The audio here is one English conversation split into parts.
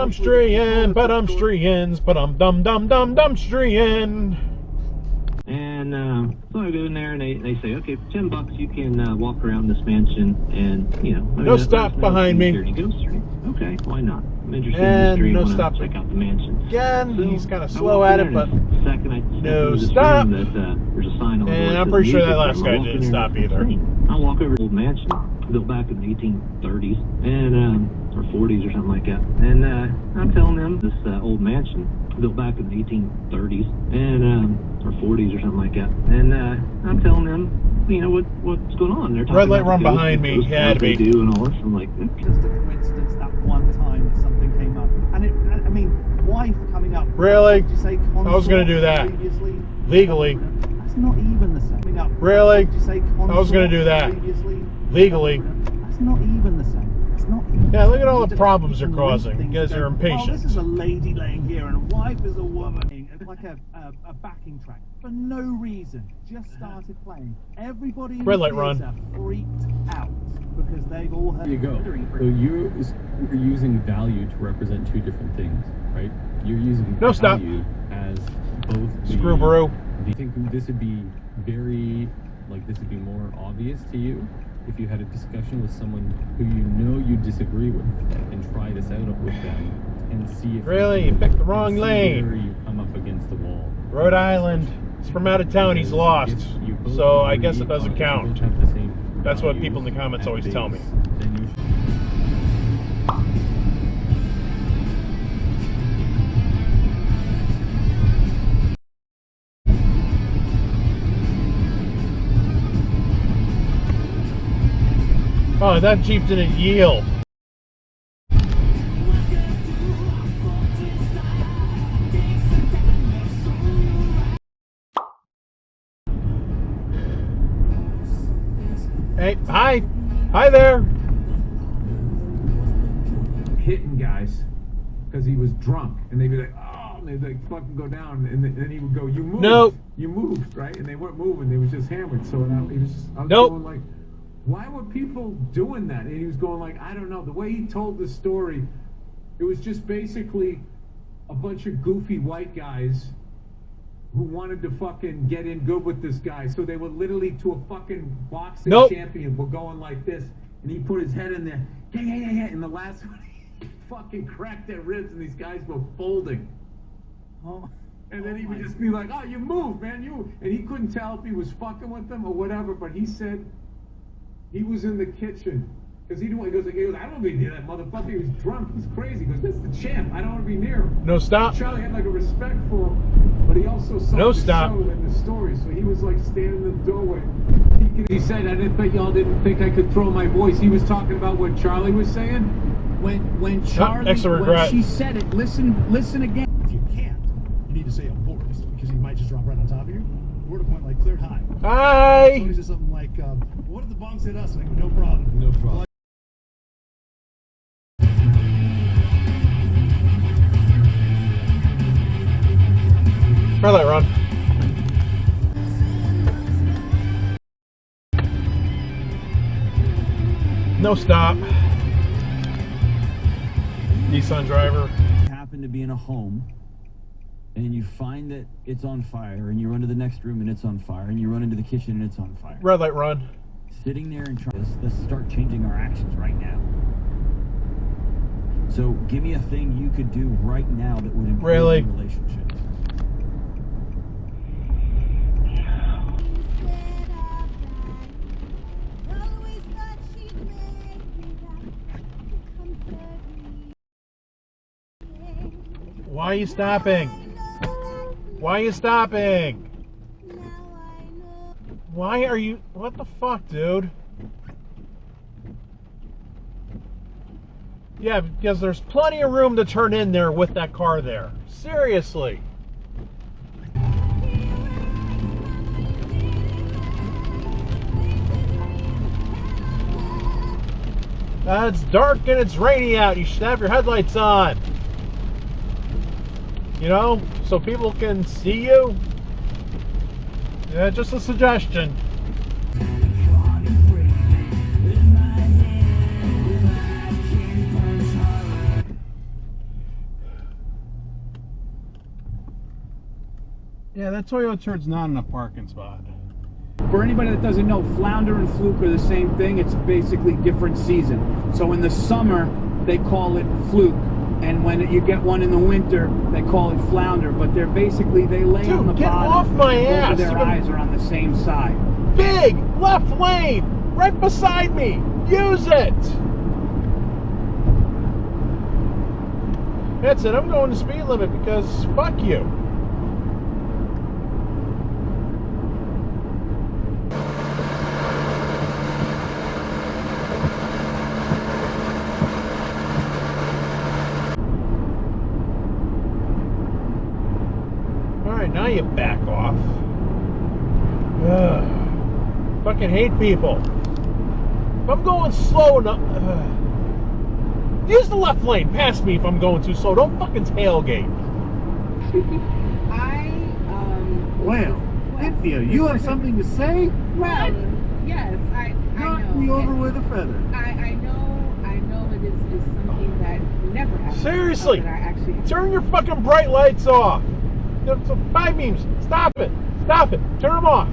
Dumpstering. And so I go in there and they say, okay, for $10 you can walk around this mansion and, you know. No stop behind me. Okay, why not? I'm interested And in no history. stop. Check out the mansion. Again, So he's kind of I slow walk at in it, there, but and the second I step no into this stop. room that, there's a sign on the door. And I'm that pretty says sure that music. last guy I walk didn't in there, stop either. I walk over to the old mansion, built back in the 1830s, and or 40s or something like that. And I'm telling them this old mansion built back in the 1830s, and or 40s or something like that. And I'm telling them, you know, what's going on. They're talking Red light about run the behind me. ghosts, Had what to they be. do and all this. I'm like, okay. Just a coincidence that one time something came up, and I mean, wife coming up. Really? Did you say I was going to do that. Previously? Legally. That's not even the same. Coming up. Really? Did you say I was going to do that. Previously? Legally. That's not even the same. It's not even Yeah, look at all the Just problems they're keep causing. things You guys are going, impatient. Oh, this is a lady laying here, and a wife is a woman. It's like a backing track for no reason. Just started playing. Everybody in Red the light run. theater freaked out because they've all heard. There you go. So you're using value to represent two different things, right? You're using No stop. value as both. Screw Baru. Do you think this would be very, like, this would be more obvious to you if you had a discussion with someone who you know you disagree with and try this out with them and see if Really? You picked the wrong lane. where you come up against the wall. Rhode Island. He's from out of town. He's lost. If you both So I agree guess it doesn't on- if you count. both have the same That's what values people in the comments at always tell me. base, then you Oh, that Jeep didn't yield. Hey, hi. Hi there. Hitting guys because he was drunk, and they'd be like, oh, and they'd like fucking go down, and then he would go, you moved, Nope. you moved, right? And they weren't moving, they was just hammered. So I was Nope. going like, why were people doing that? And he was going like, I don't know. The way he told the story, it was just basically a bunch of goofy white guys who wanted to fucking get in good with this guy. So they were literally to a fucking boxing Nope. champion were going like this, and he put his head in there, yeah. And the last one, he fucking cracked their ribs, and these guys were folding. Oh. And then he would just be like, oh, you moved, man, you. And he couldn't tell if he was fucking with them or whatever, but he said he was in the kitchen. Because he goes, I don't want to be near that motherfucker. He was drunk. He's crazy. He goes, that's the champ. I don't want to be near him. No stop. Charlie had like a respect for him, but he also saw No the stop. show and the story. So he was like standing in the doorway. He said, I didn't think y'all didn't think I could throw my voice. He was talking about what Charlie was saying. When Charlie, extra when regret. she said it, listen again. If you can't, you need to say abort, because he might just drop right on top of you. Or to point like cleared high. Hi. So he says something like, what if the bombs hit us? And I go, no problem. no problem. Red light run. No stop. Nissan driver. Happen to be in a home and you find that it's on fire, and you run to the next room and it's on fire, and you run into the kitchen and it's on fire. Red light run. Sitting there and trying, let's start changing our actions right now. So give me a thing you could do right now that would improve Really? your relationships. Why are you stopping? Why are you stopping? Why are you... What the fuck, dude? Yeah, because there's plenty of room to turn in there with that car there. Seriously. It's dark and it's rainy out. You should have your headlights on. You know, so people can see you. Yeah, just a suggestion. Yeah, that Toyota turd's not in a parking spot. For anybody that doesn't know, flounder and fluke are the same thing. It's basically different season. So in the summer, they call it fluke. And when you get one in the winter, they call it flounder. But they're basically, they lay Dude, on the get bottom. off my and both ass. of their eyes are on the same side. Big left lane right beside me. Use it. That's it. I'm going the speed limit because fuck you. Alright, now you back off. Ugh. Fucking hate people. If I'm going slow enough... use the left lane. Pass me if I'm going too slow. Don't fucking tailgate. Well, Cynthia, you have something to say? Well, yes, I Knock know. me over with a feather. I know it is something that never happens. Seriously, That I actually turn your fucking bright lights off. So 5 beams, stop it, turn them off,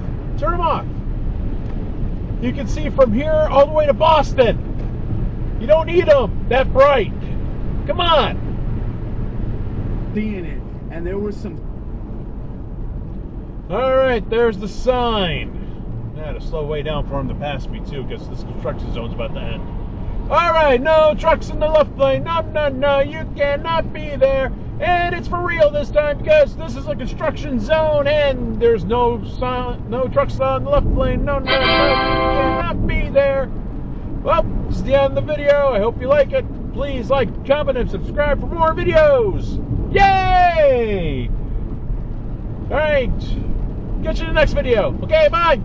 You can see from here all the way to Boston. You don't need them that bright. Come on. Seeing it, and there was some. All right, there's the sign. I had to slow way down for him to pass me too, because this construction zone's about to end. All right, no trucks in the left lane. No, you cannot be there. And it's for real this time because this is a construction zone and there's no trucks on the left lane. No, you cannot be there. Well, this is the end of the video. I hope you like it. Please like, comment, and subscribe for more videos. Yay! All right, catch you in the next video. Okay, bye.